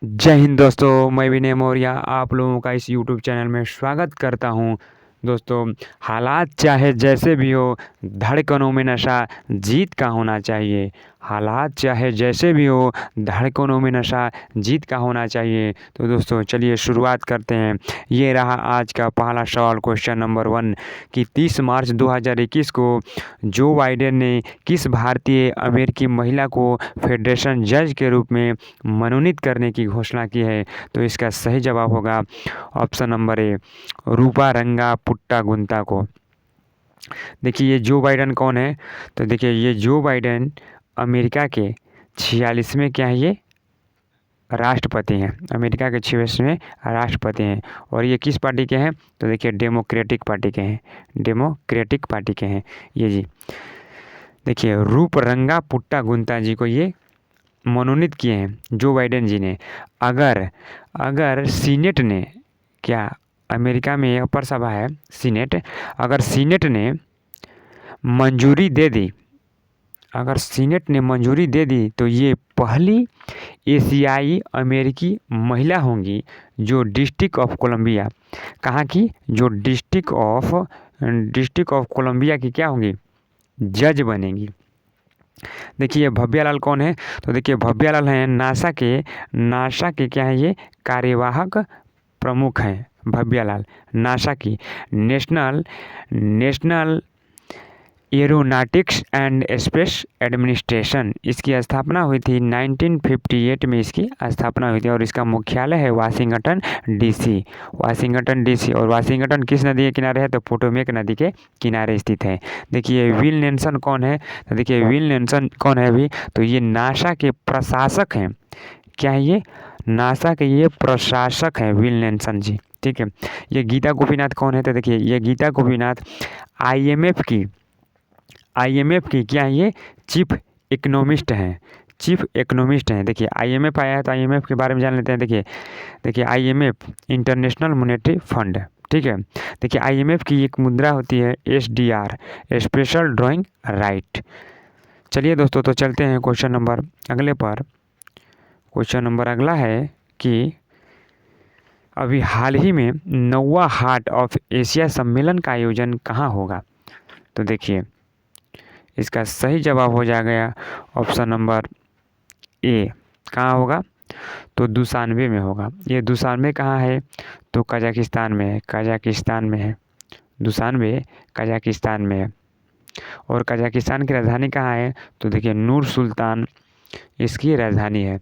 जय हिंद दोस्तों, मैं विनय मौर्य आप लोगों का इस यूट्यूब चैनल में स्वागत करता हूं। दोस्तों, हालात चाहे जैसे भी हो, धड़कनों में नशा जीत का होना चाहिए। हालात चाहे जैसे भी हो, धड़कनों में नशा जीत का होना चाहिए। तो दोस्तों चलिए शुरुआत करते हैं। ये रहा आज का पहला सवाल, क्वेश्चन नंबर 1 कि 30 मार्च 2021 को जो बाइडेन ने किस भारतीय अमेरिकी महिला को फेडरेशन जज के रूप में मनोनीत करने की घोषणा की है? तो इसका सही जवाब होगा ऑप्शन नंबर ए, रूपा रंगा पुट्टा गुंता को। देखिए ये जो बाइडेन कौन है? तो देखिए ये जो बाइडेन अमेरिका के 46वें क्या है, ये राष्ट्रपति हैं। अमेरिका के 46वें राष्ट्रपति हैं। और ये किस पार्टी के हैं? तो देखिए डेमोक्रेटिक पार्टी के हैं। डेमोक्रेटिक पार्टी के हैं ये जी। देखिए रूपरंगा पुट्टा गुंता जी को ये मनोनीत किए हैं जो बाइडेन जी ने। अगर अगर सीनेट ने, क्या अमेरिका में अपर सभा है सीनेट, अगर सीनेट ने मंजूरी दे दी, अगर सीनेट ने मंजूरी दे दी तो ये पहली एशियाई अमेरिकी महिला होंगी जो डिस्ट्रिक्ट ऑफ कोलंबिया, कहाँ की? जो डिस्ट्रिक्ट ऑफ कोलंबिया की क्या होंगी? जज बनेंगी। देखिए भव्यालाल कौन है? तो देखिए भव्यालाल हैं नासा के क्या है, ये कार्यवाहक प्रमुख हैं। भव्यालाल नासा की national aeronautics and space administration, इसकी स्थापना हुई थी 1958 में, इसकी स्थापना हुई थी। और इसका मुख्यालय है वाशिंगटन डीसी। Washington DC. और वाशिंगटन किस नदी के किनारे है? तो पोटोमेक नदी के किनारे स्थित है। देखिए विल नेल्सन कौन है? तो देखिए विल नेल्सन कौन है अभी? तो ये नासा के प्रशासक हैं। क्या है ये? नासा के ये प्रशासक हैं विल नेल्सन जी। ठीक है। ये गीता गोपीनाथ कौन है? तो देखिए ये गीता गोपीनाथ आईएमएफ की क्या है, ये चीफ इकोनॉमिस्ट हैं। चीफ इकोनॉमिस्ट हैं। देखिए आईएमएफ आया है तो आईएमएफ के बारे में जान लेते हैं। देखिए आईएमएफ इंटरनेशनल मॉनेटरी फंड, ठीक है। देखिए आईएमएफ की एक मुद्रा होती है एसडीआर, स्पेशल ड्राइंग राइट। चलिए दोस्तों तो चलते हैं क्वेश्चन नंबर अगले पर। क्वेश्चन नंबर अगला है कि अभी हाल ही में 9वां हार्ट ऑफ एशिया सम्मेलन का आयोजन कहाँ होगा? तो देखिए इसका सही जवाब हो जाएगा ऑप्शन नंबर ए, कहाँ होगा? तो दुशानबे में होगा। ये दुशानबे कहाँ है? तो कजाकिस्तान में है। कजाकिस्तान में है दुशानबे, कजाकिस्तान में है। और कजाकिस्तान की राजधानी कहाँ है? तो देखिए नूर सुल्तान इसकी राजधानी है।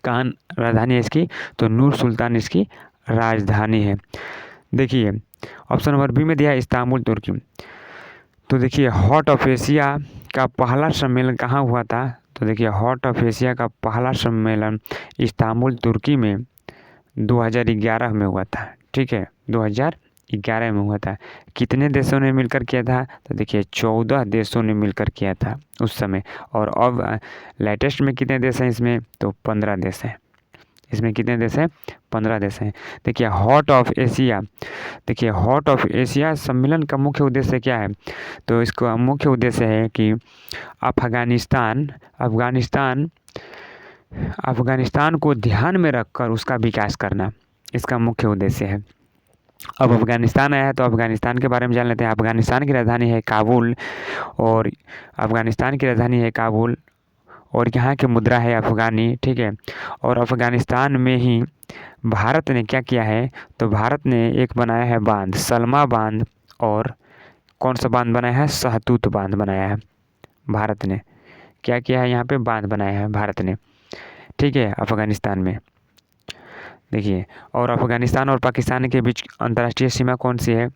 कहाँ राजधानी है इसकी? तो नूर सुल्तान इसकी राजधानी है। देखिए ऑप्शन नंबर बी में दिया है इस्तांबुल तुर्की। तो देखिए हॉट ऑफ एशिया का पहला सम्मेलन कहाँ हुआ था? तो देखिए हॉट ऑफ एशिया का पहला सम्मेलन इस्तांबुल तुर्की में 2011 में हुआ था। ठीक है, 2011 में हुआ था। कितने देशों ने मिलकर किया था? तो देखिए 14 देशों ने मिलकर किया था उस समय। और अब लेटेस्ट में कितने देश हैं इसमें? तो 15 देश हैं। इसमें कितने देश हैं? 15 देश हैं। देखिए हॉट ऑफ एशिया, देखिए हॉट ऑफ एशिया सम्मेलन का मुख्य उद्देश्य क्या है? तो इसका मुख्य उद्देश्य है कि अफगानिस्तान को ध्यान में रखकर उसका विकास करना, इसका मुख्य उद्देश्य है। अब अफगानिस्तान आया है तो अफगानिस्तान के बारे में जान लेते हैं। अफगानिस्तान की राजधानी है काबुल, और अफगानिस्तान की राजधानी है काबुल, और यहाँ की मुद्रा है अफगानी। ठीक है। और अफगानिस्तान में ही भारत ने क्या किया है? तो भारत ने एक बनाया है बांध, सलमा बांध। और कौन सा बांध बनाया है? सहतूत बांध बनाया है। भारत ने क्या किया है? यहाँ पे बांध बनाया है भारत ने। ठीक है, अफगानिस्तान में। देखिए और अफगानिस्तान और पाकिस्तान के बीच अंतर्राष्ट्रीय सीमा कौन सी है?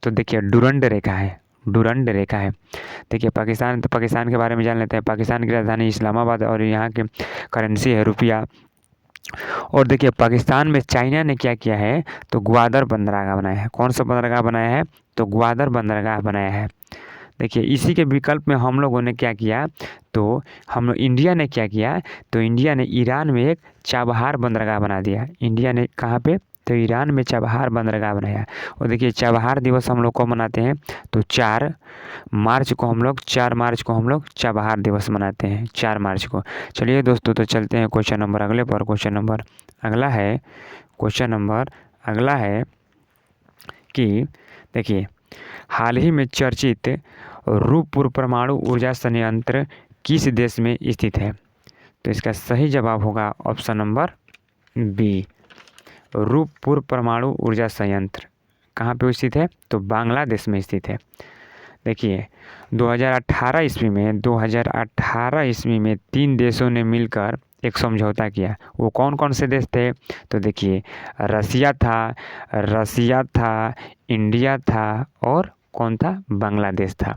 तो देखिए डुरंड रेखा है। डुरंड रेखा है। देखिए पाकिस्तान के बारे में जान लेते हैं। पाकिस्तान की राजधानी इस्लामाबाद, और यहाँ की करेंसी है रुपया। और देखिए पाकिस्तान में चाइना ने क्या किया है? तो ग्वादर बंदरगाह बनाया है। कौन सा बंदरगाह बनाया है? तो ग्वादर बंदरगाह बनाया है। देखिए इसी के विकल्प में हम लोगों ने क्या किया? तो हम लोग इंडिया ने क्या किया? तो इंडिया ने ईरान में एक चाबहार बंदरगाह बना दिया। इंडिया ने कहाँ पे? तो ईरान में चबहार बंदरगाह बनाया। और देखिए चबहार दिवस हम लोग को मनाते हैं तो 4 मार्च को हम लोग चबहार दिवस मनाते हैं 4 मार्च को। चलिए दोस्तों तो चलते हैं क्वेश्चन नंबर अगले पर। क्वेश्चन नंबर अगला है कि देखिए हाल ही में चर्चित रूपपुर परमाणु ऊर्जा संयंत्र किस देश में स्थित है? तो इसका सही जवाब होगा ऑप्शन नंबर बी, रूपपुर परमाणु ऊर्जा संयंत्र। कहाँ पे स्थित है? तो बांग्लादेश में स्थित है। देखिए 2018 ईस्वी में 3 देशों ने मिलकर एक समझौता किया। वो कौन कौन से देश थे? तो देखिए रसिया था, इंडिया था और कौन था? बांग्लादेश था।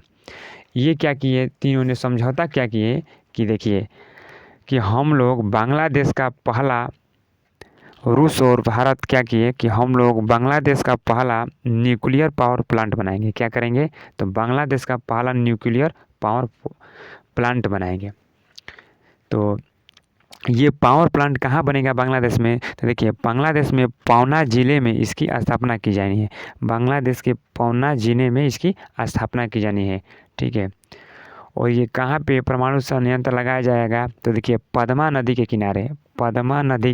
ये क्या किए तीनों ने? समझौता क्या किए कि देखिए कि हम लोग बांग्लादेश का पहला, रूस और भारत क्या किए कि हम लोग बांग्लादेश का पहला न्यूक्लियर पावर प्लांट बनाएंगे। क्या करेंगे? तो बांग्लादेश का पहला न्यूक्लियर पावर प्लांट बनाएंगे। तो ये पावर प्लांट कहाँ बनेगा बांग्लादेश में? तो देखिए बांग्लादेश में पौना ज़िले में इसकी स्थापना की जानी है। बांग्लादेश के पौना ज़िले में इसकी स्थापना की जानी है। ठीक है। और ये कहाँ पे परमाणु संयंत्र लगाया जाएगा? तो देखिए पद्मा नदी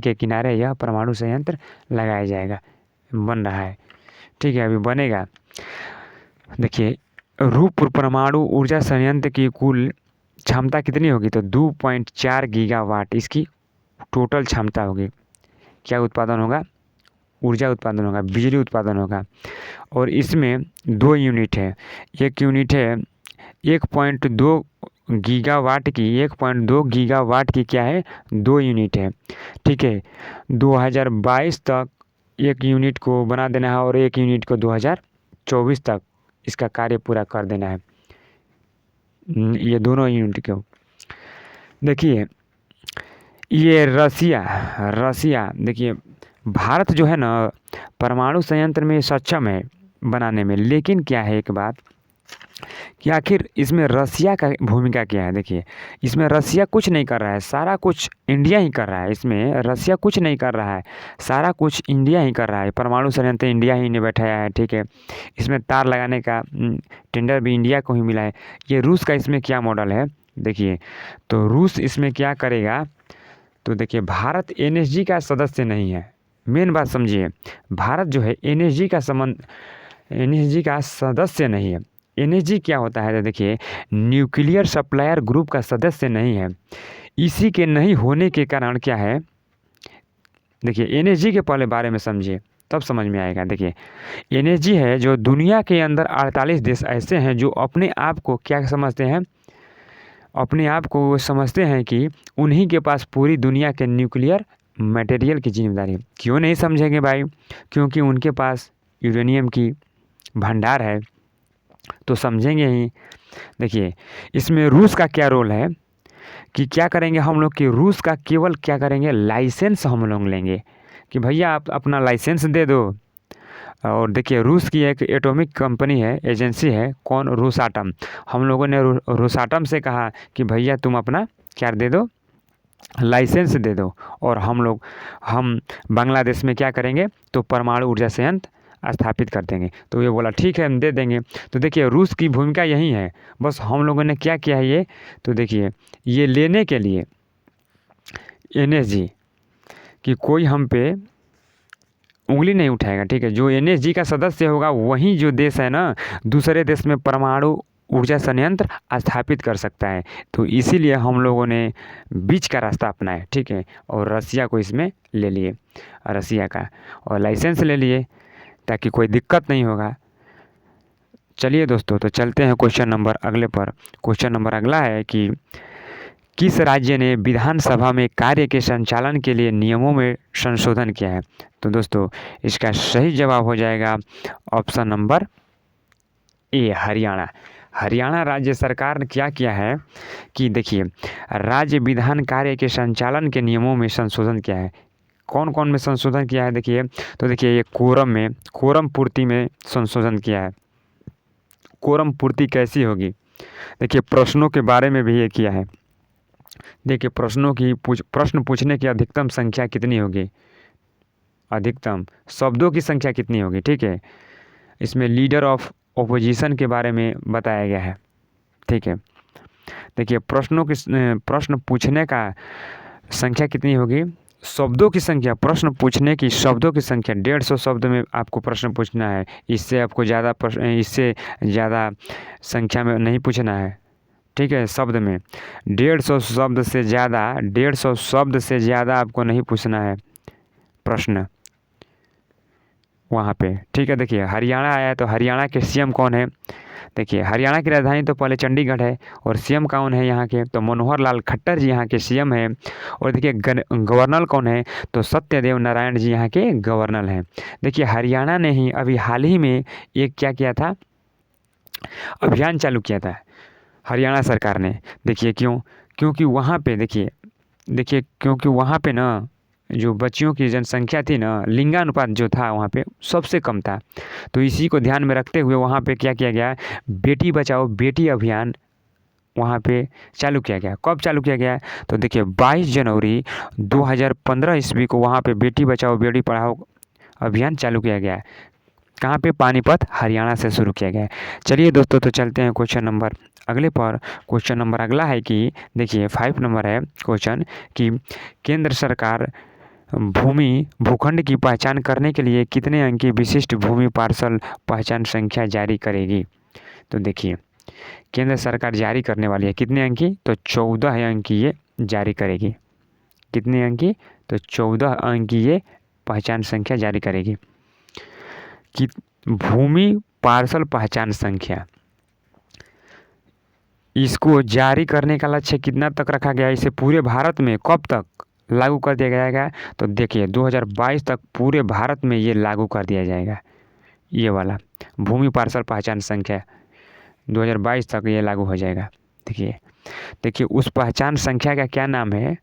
के किनारे यह परमाणु संयंत्र लगाया जाएगा, बन रहा है। ठीक है, अभी बनेगा। देखिए रूपपुर परमाणु ऊर्जा संयंत्र की कुल क्षमता कितनी होगी? तो 2.4 गीगावाट इसकी टोटल क्षमता होगी। क्या उत्पादन होगा? ऊर्जा उत्पादन होगा, बिजली उत्पादन होगा। और इसमें 2 यूनिट है। एक यूनिट है 1.2 गीगावाट की क्या है? 2 यूनिट है। ठीक है, 2022 तक एक यूनिट को बना देना है और एक यूनिट को 2024 तक इसका कार्य पूरा कर देना है। ये दोनों यूनिट को देखिए ये रसिया देखिए भारत जो है ना परमाणु संयंत्र में सक्षम है बनाने में, लेकिन क्या है एक बात कि आखिर इसमें रसिया का भूमिका क्या है? देखिए इसमें रसिया कुछ नहीं कर रहा है, सारा कुछ इंडिया ही कर रहा है। इसमें रसिया कुछ नहीं कर रहा है, सारा कुछ इंडिया ही कर रहा है। परमाणु संयंत्र इंडिया ही ने बैठाया है। ठीक है, इसमें तार लगाने का टेंडर भी इंडिया को ही मिला है। ये रूस का इसमें क्या मॉडल है? देखिए तो रूस इसमें क्या करेगा? तो देखिए भारत NSG का सदस्य नहीं है। मेन बात समझिए, भारत जो है NSG का सदस्य नहीं है। NSG क्या होता है? तो देखिए न्यूक्लियर सप्लायर ग्रुप का सदस्य नहीं है। इसी के नहीं होने के कारण क्या है? देखिए NSG के पहले बारे में समझिए तब समझ में आएगा। देखिए NSG है जो दुनिया के अंदर 48 देश ऐसे हैं जो अपने आप को क्या समझते हैं? अपने आप को वो समझते हैं कि उन्हीं के पास पूरी दुनिया के न्यूक्लियर मटेरियल की जिम्मेदारी है। क्यों नहीं समझेंगे भाई? क्योंकि उनके पास यूरेनियम की भंडार है, तो समझेंगे ही। देखिए इसमें रूस का क्या रोल है कि क्या करेंगे हम लोग कि रूस का केवल क्या करेंगे? लाइसेंस हम लोग लेंगे कि भैया आप अपना लाइसेंस दे दो। और देखिए रूस की एक एटॉमिक कंपनी है, एजेंसी है, कौन? रोसाटम। हम लोगों ने रोसाटम से कहा कि भैया तुम अपना क्या दे दो? लाइसेंस दे दो। और हम बांग्लादेश में क्या करेंगे? तो परमाणु ऊर्जा संयंत्र स्थापित कर देंगे। तो ये बोला ठीक है हम दे देंगे। तो देखिए रूस की भूमिका यही है। बस हम लोगों ने क्या किया है ये? तो देखिए ये लेने के लिए NSG कि कोई हम पे उंगली नहीं उठाएगा। ठीक है, जो NSG का सदस्य होगा वही जो देश है ना दूसरे देश में परमाणु ऊर्जा संयंत्र स्थापित कर सकता है। तो इसीलिए हम लोगों ने बीच का रास्ता अपनाया। ठीक है, और रसिया को इसमें ले लिए, रसिया का, और लाइसेंस ले लिए ताकि कोई दिक्कत नहीं होगा। चलिए दोस्तों तो चलते हैं क्वेश्चन नंबर अगले पर। क्वेश्चन नंबर अगला है कि किस राज्य ने विधानसभा में कार्य के संचालन के लिए नियमों में संशोधन किया है? तो दोस्तों इसका सही जवाब हो जाएगा ऑप्शन नंबर ए, हरियाणा राज्य सरकार ने क्या किया है कि देखिए राज्य विधान कार्य के संचालन के नियमों में संशोधन किया है। कौन कौन में संशोधन किया है? देखिए तो देखिए ये कोरम पूर्ति में संशोधन किया है। कोरम पूर्ति कैसी होगी? देखिए प्रश्नों के बारे में भी ये किया है। देखिए प्रश्न पूछने की अधिकतम संख्या कितनी होगी? अधिकतम शब्दों की संख्या कितनी होगी, ठीक है। इसमें लीडर ऑफ ओपोजिशन के बारे में बताया गया है, ठीक है। देखिए प्रश्न पूछने का संख्या कितनी होगी, शब्दों की संख्या, प्रश्न पूछने की शब्दों की संख्या 150 शब्द में आपको प्रश्न पूछना है। इससे ज़्यादा संख्या में नहीं पूछना है, ठीक है। शब्द में 150 शब्द से ज़्यादा, 150 शब्द से ज़्यादा आपको नहीं पूछना है प्रश्न वहाँ पे, ठीक है। देखिए हरियाणा आया तो हरियाणा के सीएम कौन है, देखिए हरियाणा की राजधानी तो पहले चंडीगढ़ है, और सीएम कौन है यहाँ के, तो मनोहर लाल खट्टर जी यहाँ के सीएम हैं। और देखिए गवर्नर कौन है, तो सत्यदेव नारायण जी यहाँ के गवर्नर हैं। देखिए हरियाणा ने ही अभी हाल ही में एक क्या किया था, अभियान चालू किया था हरियाणा सरकार ने। देखिए क्योंकि वहाँ पे क्योंकि वहाँ पे ना जो बच्चियों की जनसंख्या थी ना, लिंगानुपात जो था वहाँ पे सबसे कम था। तो इसी को ध्यान में रखते हुए वहाँ पे क्या किया गया, बेटी बचाओ बेटी अभियान वहाँ पे चालू किया गया। कब चालू किया गया, तो देखिए 22 जनवरी 2015 ईस्वी को वहाँ पे बेटी बचाओ बेटी पढ़ाओ अभियान चालू किया गया। कहाँ पे, पानीपत हरियाणा से शुरू किया गया। चलिए दोस्तों, तो चलते हैं क्वेश्चन नंबर अगले पर। क्वेश्चन नंबर अगला है कि देखिए 5 नंबर है क्वेश्चन कि केंद्र सरकार भूखंड की पहचान करने के लिए कितने अंक की विशिष्ट भूमि पार्सल पहचान संख्या जारी करेगी। तो देखिए केंद्र सरकार जारी करने वाली है कितने अंक की, तो 14 अंक की ये जारी करेगी। कितने अंक की, तो 14 अंक की ये पहचान संख्या जारी करेगी कि भूमि पार्सल पहचान संख्या। इसको जारी करने का लक्ष्य कितना तक रखा गया है, इसे पूरे भारत में कब तक लागू कर दिया जाएगा, तो देखिए 2022 तक पूरे भारत में ये लागू कर दिया जाएगा। ये वाला भूमि पार्सल पहचान संख्या 2022 तक ये लागू हो जाएगा। देखिए उस पहचान संख्या का क्या नाम है,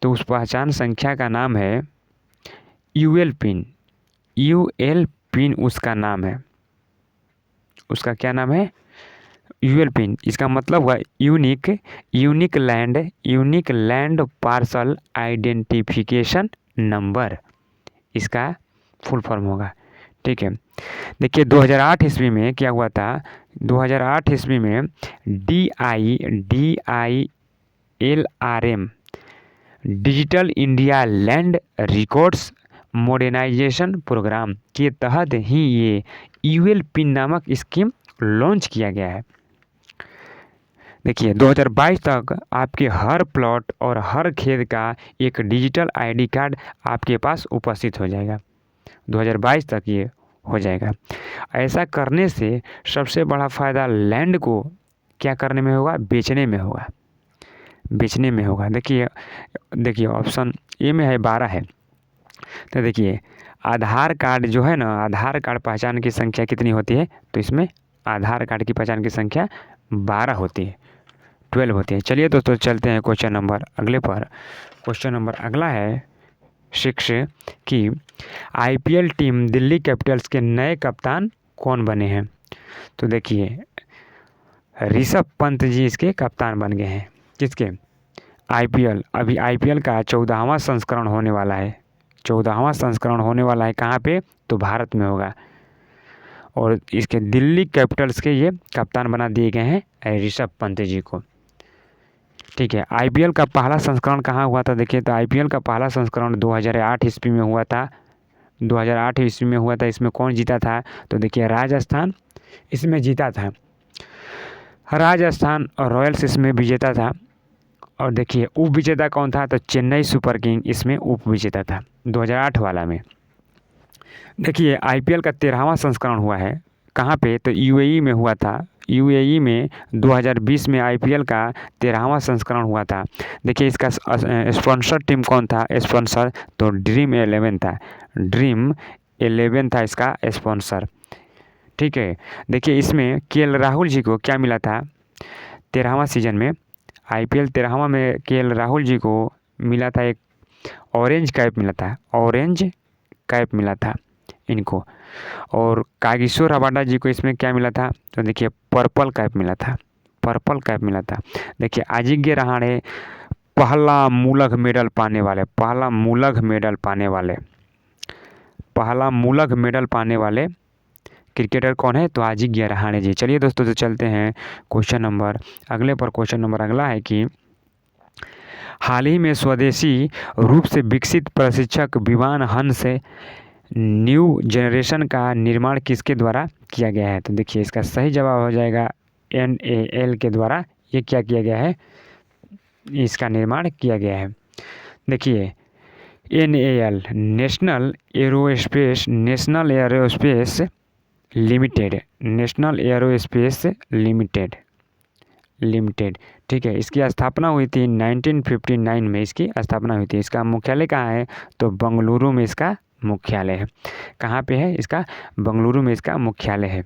तो उस पहचान संख्या का नाम है यूएल पिन। यूएल पिन उसका नाम है, उसका क्या नाम है, यूएल पिन। इसका मतलब हुआ unique land parcel identification number, इसका फुल फॉर्म होगा, ठीक है। देखिए 2008 ईस्वी में क्या हुआ था, 2008 ईस्वी में DILRM digital India land records modernisation programme के तहत ही ये यूएल पिन नामक स्कीम लॉन्च किया गया है। देखिए 2022 तक आपके हर प्लॉट और हर खेत का एक डिजिटल आईडी कार्ड आपके पास उपस्थित हो जाएगा। 2022 तक ये हो जाएगा। ऐसा करने से सबसे बड़ा फ़ायदा लैंड को क्या करने में होगा, बेचने में होगा। देखिए ऑप्शन ए में है 12 है। तो देखिए आधार कार्ड जो है ना, आधार कार्ड पहचान की संख्या कितनी होती है, तो इसमें आधार कार्ड की पहचान की संख्या 12 होती है, 12 होती है। चलिए दोस्तों चलते हैं क्वेश्चन नंबर अगले पर। क्वेश्चन नंबर अगला है 6 कि आईपीएल टीम दिल्ली कैपिटल्स के नए कप्तान कौन बने हैं। तो देखिए ऋषभ पंत जी इसके कप्तान बन गए हैं। किसके, आईपीएल। अभी आईपीएल का 14वां संस्करण होने वाला है। 14वां संस्करण होने वाला है कहाँ पे, तो भारत में होगा। और इसके दिल्ली कैपिटल्स के ये कप्तान बना दिए गए हैं ऋषभ पंत जी को, ठीक है। आईपीएल का पहला संस्करण कहाँ हुआ था, देखिए तो आईपीएल का पहला संस्करण 2008 ईस्वी में हुआ था। 2008 ईस्वी में हुआ था। इसमें कौन जीता था, तो देखिए राजस्थान इसमें जीता था। राजस्थान और रॉयल्स इसमें विजेता था। और देखिए उप विजेता कौन था, तो चेन्नई सुपर किंग इसमें उप विजेता था 2008 वाला में। देखिए आईपीएल का 13वां संस्करण हुआ है कहाँ पे, तो यूएई में हुआ था। यूएई में 2020 में आईपीएल का 13वां संस्करण हुआ था। देखिए इसका स्पॉन्सर टीम कौन था, स्पॉन्सर तो ड्रीम 11 था। ड्रीम 11 था इसका स्पॉन्सर, ठीक है। देखिए इसमें केएल राहुल जी को क्या मिला था 13वां सीजन में, आईपीएल 13वां में केएल राहुल जी को मिला था एक ऑरेंज कैप मिला था इनको। और कागिसो रबाडा जी को इसमें क्या मिला था, तो देखिए पर्पल कैप मिला था। देखिए अजिंक्य रहाणे पहला मूलक मेडल पाने वाले पहला मूलक मेडल पाने वाले क्रिकेटर कौन है? तो अजिंक्य रहाणे जी। चलिए दोस्तों, तो चलते हैं क्वेश्चन नंबर अगले पर। क्वेश्चन नंबर अगला है कि हाल ही में स्वदेशी रूप से विकसित प्रशिक्षक विमान हंस न्यू जनरेशन का निर्माण किसके द्वारा किया गया है? तो देखिए, इसका सही जवाब हो जाएगा NAL के द्वारा ये क्या किया गया है, इसका निर्माण किया गया है। देखिए, NAL नेशनल एरोस्पेस लिमिटेड, ठीक है। इसकी स्थापना हुई थी 1959 में, इसकी स्थापना हुई थी। इसका मुख्यालय कहाँ है? तो बंगलुरु में इसका मुख्यालय है। कहाँ पे है? इसका बंगलुरु में इसका मुख्यालय है।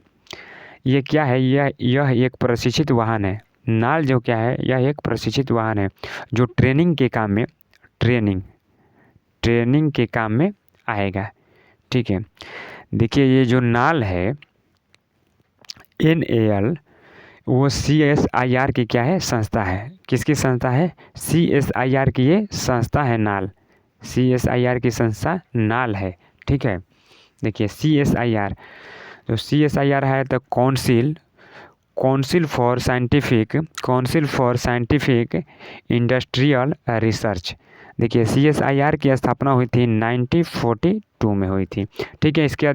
ये क्या है? यह एक प्रशिक्षित वाहन है। नाल जो क्या है, यह एक प्रशिक्षित वाहन है जो ट्रेनिंग के काम में आएगा, ठीक है। देखिए, ये जो नाल है NAL, वो CSIR की क्या है? संस्था है। किसकी संस्था है? CSIR की ये संस्था है नाल। CSIR की संस्था नाल है, ठीक है। देखिए, CSIR, तो CSIR है तो council for scientific industrial research. देखिए, CSIR की स्थापना हुई थी 1942 में हुई थी, ठीक है। इसके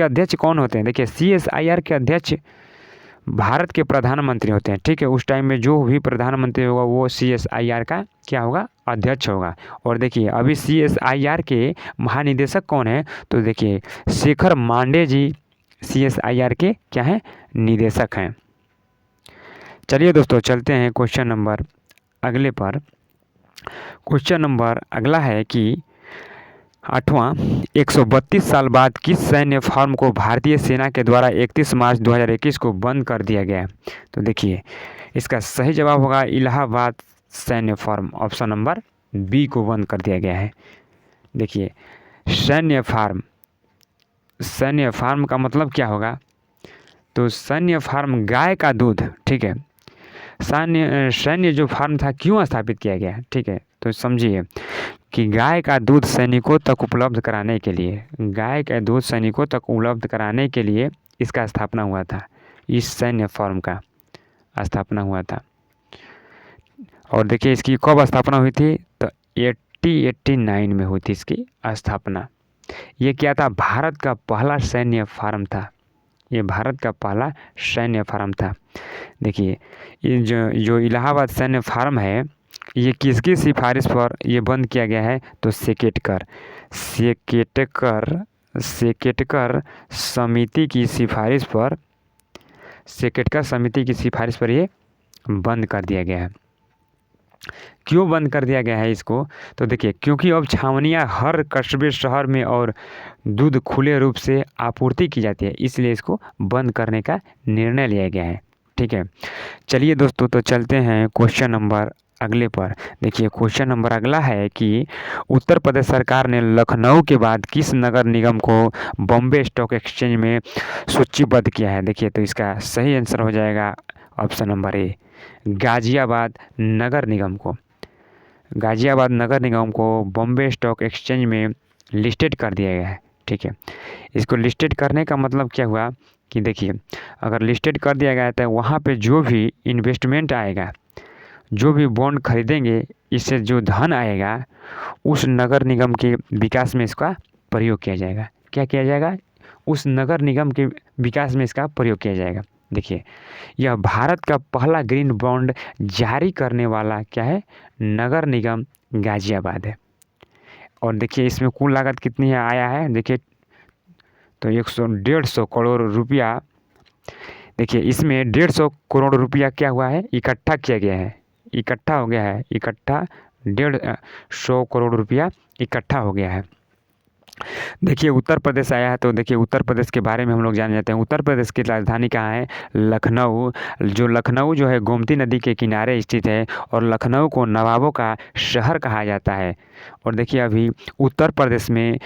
अध्यक्ष कौन होते हैं? देखिए, CSIR के अध्यक्ष भारत के प्रधानमंत्री होते हैं, ठीक है। उस टाइम में जो भी प्रधानमंत्री होगा वो CSIR का क्या होगा? अध्यक्ष होगा। और देखिए, अभी CSIR के महानिदेशक कौन है? तो देखिए, शेखर मांडे जी CSIR के क्या हैं? निदेशक हैं। चलिए दोस्तों, चलते हैं क्वेश्चन नंबर अगले पर। क्वेश्चन नंबर अगला है कि 8वां 132 साल बाद किस सैन्य फर्म को भारतीय सेना के द्वारा 31 मार्च 2021 को बंद कर दिया गया? तो देखिए, इसका सही जवाब होगा इलाहाबाद सैन्य फर्म, ऑप्शन नंबर B को बंद कर दिया गया है। देखिए, सैन्य फार्म का मतलब क्या होगा? तो सैन्य फार्म गाय का दूध, ठीक है। सैन्य जो फार्म था क्यों स्थापित किया गया, ठीक है। तो समझिए कि गाय का दूध सैनिकों तक उपलब्ध कराने के लिए इसका स्थापना हुआ था। इस सैन्य फर्म का स्थापना हुआ था। और देखिए, इसकी कब स्थापना हुई थी? तो 1889 में हुई थी इसकी स्थापना। ये क्या था? भारत का पहला सैन्य फार्म था। ये भारत का पहला सैन्य फार्म था। देखिए, ये जो इलाहाबाद सैन्य फार्म है, ये किसकी सिफारिश पर ये बंद किया गया है? तो सेकेटकर समिति की सिफारिश पर ये बंद कर दिया गया है। क्यों बंद कर दिया गया है इसको? तो देखिए, क्योंकि अब छावनियाँ हर कस्बे शहर में और दूध खुले रूप से आपूर्ति की जाती है, इसलिए इसको बंद करने का निर्णय लिया गया है, ठीक है। चलिए दोस्तों, तो चलते हैं क्वेश्चन नंबर अगले पर। देखिए, क्वेश्चन नंबर अगला है कि उत्तर प्रदेश सरकार ने लखनऊ के बाद किस नगर निगम को बॉम्बे स्टॉक एक्सचेंज में सूचीबद्ध किया है? देखिए, तो इसका सही आंसर हो जाएगा ऑप्शन नंबर A, गाजियाबाद नगर निगम को बॉम्बे स्टॉक एक्सचेंज में लिस्टेड कर दिया गया है, ठीक है। इसको लिस्टेड करने का मतलब क्या हुआ कि देखिए, अगर लिस्टेड कर दिया गया है तो वहाँ पे जो भी इन्वेस्टमेंट आएगा, जो भी बॉन्ड खरीदेंगे, इससे जो धन आएगा उस नगर निगम के विकास में इसका प्रयोग किया जाएगा। क्या किया जाएगा? उस नगर निगम के विकास में इसका प्रयोग किया जाएगा। देखिए, यह भारत का पहला ग्रीन बॉन्ड जारी करने वाला क्या है? नगर निगम गाजियाबाद है। और देखिए, इसमें कुल लागत कितनी है आया है? देखिए, तो 150 करोड़ रुपया। देखिए, इसमें 150 करोड़ रुपया क्या हुआ है? इकट्ठा किया गया है, इकट्ठा 150 करोड़ रुपया इकट्ठा हो गया है। देखिए, उत्तर प्रदेश आया है, तो देखिए उत्तर प्रदेश के बारे में हम लोग जान जाते हैं। उत्तर प्रदेश की राजधानी कहाँ है? लखनऊ। लखनऊ जो है गोमती नदी के किनारे स्थित है और लखनऊ को नवाबों का शहर कहा जाता है। और देखिए, अभी उत्तर प्रदेश में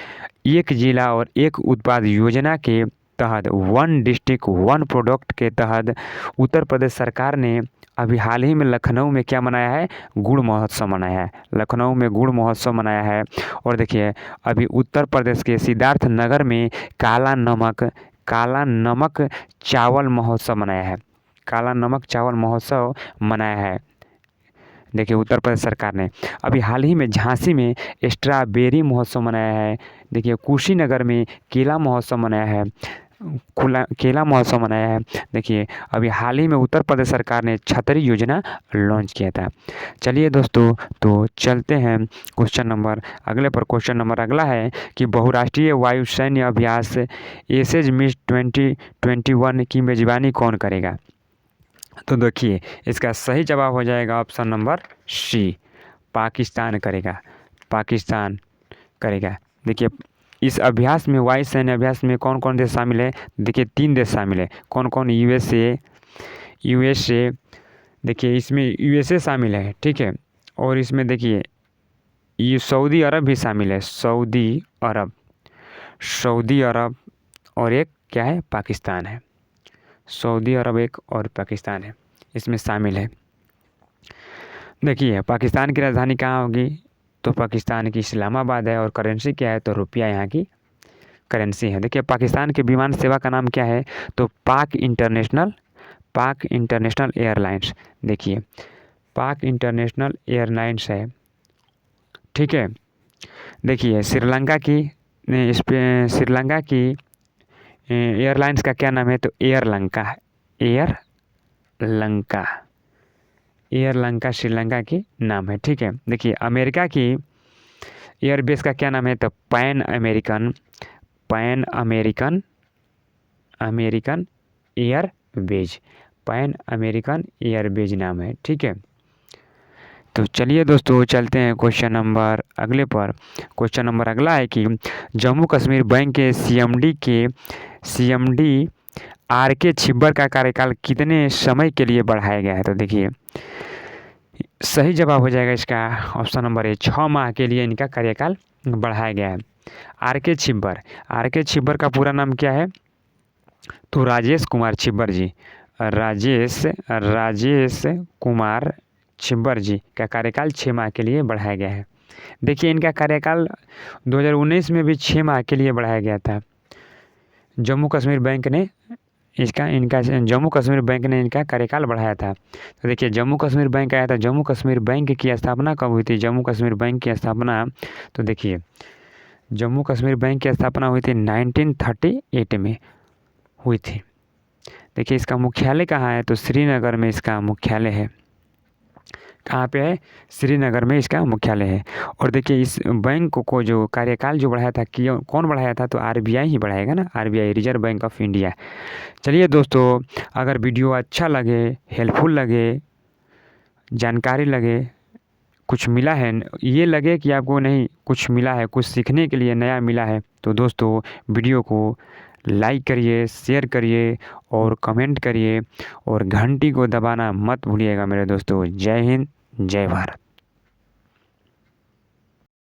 एक जिला और एक उत्पाद योजना के तहत 1 डिस्ट्रिक्ट 1 प्रोडक्ट के तहत उत्तर प्रदेश सरकार ने अभी हाल ही में लखनऊ में क्या मनाया है, गुड़ महोत्सव मनाया है। लखनऊ में गुड़ महोत्सव मनाया है। और देखिए अभी उत्तर प्रदेश के सिद्धार्थ नगर में काला नमक चावल महोत्सव मनाया है। काला नमक चावल महोत्सव मनाया है, देखिए उत्तर प्रदेश सरकार ने। अभी हाल ही में झांसी में स्ट्रॉबेरी महोत्सव मनाया है। देखिए कुशीनगर में केला महोत्सव मनाया है, केला महोत्सव मनाया है। देखिए अभी हाल ही में उत्तर प्रदेश सरकार ने छतरी योजना लॉन्च किया था। चलिए दोस्तों, तो चलते हैं क्वेश्चन नंबर अगले पर। क्वेश्चन नंबर अगला है कि बहुराष्ट्रीय वायु सैन्य अभ्यास एसेज मिस 2021 की मेजबानी कौन करेगा। तो देखिए इसका सही जवाब हो जाएगा ऑप्शन नंबर सी, पाकिस्तान करेगा। पाकिस्तान करेगा। देखिए इस अभ्यास में, वायु सैन्य अभ्यास में कौन कौन देश शामिल है। देखिए 3 देश शामिल है। कौन कौन, यूएसए, देखिए इसमें यूएसए शामिल है, ठीक है। और इसमें देखिए ये सऊदी अरब भी शामिल है, सऊदी अरब और एक क्या है, पाकिस्तान है। सऊदी अरब एक और पाकिस्तान है, इसमें शामिल है। देखिए पाकिस्तान की राजधानी कहाँ होगी, तो पाकिस्तान की इस्लामाबाद है। और करेंसी क्या है, तो रुपया यहाँ की करेंसी है। देखिए पाकिस्तान के विमान सेवा का नाम क्या है, तो पाक इंटरनेशनल एयरलाइंस। देखिए पाक इंटरनेशनल एयरलाइंस है, ठीक है। देखिए श्रीलंका की एयरलाइंस का क्या नाम है, तो एयरलंका श्रीलंका की नाम है, ठीक है। देखिए अमेरिका की एयरबेस का क्या नाम है, तो पैन अमेरिकन एयरबेज नाम है, ठीक है। तो चलिए दोस्तों चलते हैं क्वेश्चन नंबर अगले पर। क्वेश्चन नंबर अगला है कि जम्मू कश्मीर बैंक के सीएमडी आर.के. छिब्बर का कार्यकाल कितने समय के लिए बढ़ाया गया है। तो देखिए सही जवाब हो जाएगा इसका ऑप्शन नंबर ए, 6 माह के लिए इनका कार्यकाल बढ़ाया गया है। आर.के. छिब्बर का पूरा नाम क्या है, तो राजेश कुमार छिब्बर जी। राजेश कुमार छिब्बर जी का कार्यकाल 6 माह के लिए बढ़ाया गया है। देखिए इनका कार्यकाल 2019 में भी 6 माह के लिए बढ़ाया गया था। जम्मू कश्मीर बैंक ने इनका कार्यकाल बढ़ाया था। तो देखिए जम्मू कश्मीर बैंक आया था। जम्मू कश्मीर बैंक की स्थापना कब हुई थी, जम्मू कश्मीर बैंक की स्थापना, तो देखिए जम्मू कश्मीर बैंक की स्थापना हुई थी 1938 में हुई थी। देखिए इसका मुख्यालय कहाँ है, तो श्रीनगर में इसका मुख्यालय है। कहाँ पे है, श्रीनगर में इसका मुख्यालय है। और देखिए इस बैंक को जो कार्यकाल जो बढ़ाया था, कौन बढ़ाया था, तो आरबीआई ही बढ़ाएगा ना, RBI, reserve bank of India. चलिए दोस्तों, अगर वीडियो अच्छा लगे, हेल्पफुल लगे, जानकारी लगे, कुछ मिला है, ये लगे कि आपको नहीं कुछ मिला है, कुछ सीखने के लिए नया मिला है, तो दोस्तों वीडियो को लाइक करिए, शेयर करिए और कमेंट करिए और घंटी को दबाना मत भूलिएगा मेरे दोस्तों। जय हिंद, जय भारत।